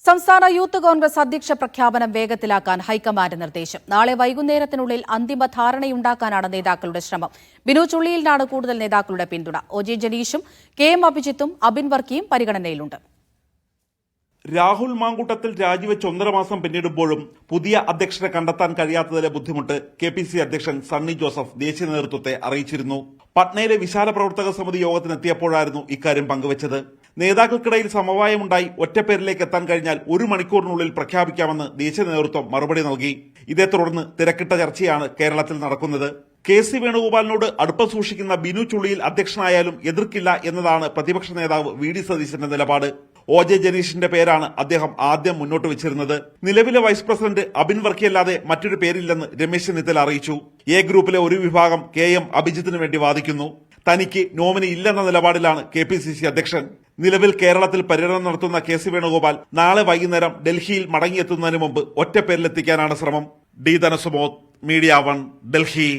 സംസ്ഥാന യൂത്ത് കോൺഗ്രസ് അധ്യക്ഷ പ്രഖ്യാപനം വേഗത്തിലാക്കാൻ ഹൈക്കമാൻഡ് നിർദ്ദേശം. നാളെ വൈകുന്നേരത്തിനുള്ളിൽ അന്തിമ ധാരണയുണ്ടാക്കാനാണ് നേതാക്കളുടെ ശ്രമം. ബിനു ചുള്ളിയിലാണ് കൂടുതൽ നേതാക്കളുടെ പിന്തുണ. ഒ.ജെ. ജനീഷും കെ.എം. അഭിജിത്തും അബിൻ വർക്കിയും പരിഗണനയിലുണ്ട്. രാഹുൽ മാങ്കൂട്ടത്തിൽ രാജിവെച്ച് 1.5 മാസം പിന്നിടുമ്പോഴും പുതിയ അധ്യക്ഷനെ കണ്ടെത്താൻ കഴിയാത്തതിലെ ബുദ്ധിമുട്ട് കെ.പി.സി.സി അധ്യക്ഷൻ സണ്ണി ജോസഫ് ദേശീയ നേതൃത്വത്തെ അറിയിച്ചിരുന്നു. പട്നയിലെ വിശാല പ്രവർത്തക സമിതി യോഗത്തിനെത്തിയപ്പോഴായിരുന്നു ഇക്കാര്യം പങ്കുവച്ചത്. നേതാക്കൾക്കിടയിൽ സമവായമുണ്ടായി ഒറ്റപ്പേരിലേക്ക് എത്താൻ കഴിഞ്ഞാൽ 1 മണിക്കൂറിനുള്ളിൽ പ്രഖ്യാപിക്കാമെന്ന് ദേശീയ നേതൃത്വം മറുപടി നൽകി. ഇതേ തുടർന്ന് തിരക്കിട്ട ചർച്ചയാണ് കേരളത്തിൽ നടക്കുന്നത്. കെ.സി. വേണുഗോപാലിനോട് അടുപ്പം സൂക്ഷിക്കുന്ന ബിനു ചുള്ളിയിൽ അധ്യക്ഷനായാലും എതിർക്കില്ല എന്നതാണ് പ്രതിപക്ഷ നേതാവ് വി.ഡി. സതീശന്റെ നിലപാട്. ഒ.ജെ. ജനീഷിന്റെ പേരാണ് അദ്ദേഹം ആദ്യം മുന്നോട്ട് വെച്ചിരുന്നത്. നിലവിലെ വൈസ് പ്രസിഡന്റ് അബിൻ വർക്കിയല്ലാതെ മറ്റൊരു പേരില്ലെന്ന് രമേശ് ചെന്നിത്തല അറിയിച്ചു. എ ഗ്രൂപ്പിലെ ഒരു വിഭാഗം കെ.എം. അഭിജിത്തിന് വേണ്ടി വാദിക്കുന്നു. തനിക്ക് നോമിനി ഇല്ലെന്ന നിലപാടിലാണ് കെ.പി.സി.സി അധ്യക്ഷൻ. നിലവിൽ കേരളത്തിൽ പര്യടനം നടത്തുന്ന കെ.സി. വേണുഗോപാൽ നാളെ വൈകുന്നേരം ഡൽഹിയിൽ മടങ്ങിയെത്തുന്നതിന് മുമ്പ് ഒറ്റപ്പേരിലെത്തിക്കാനാണ് ശ്രമം. ഡി. ധനസുമോദ്, മീഡിയ 1, ഡൽഹി.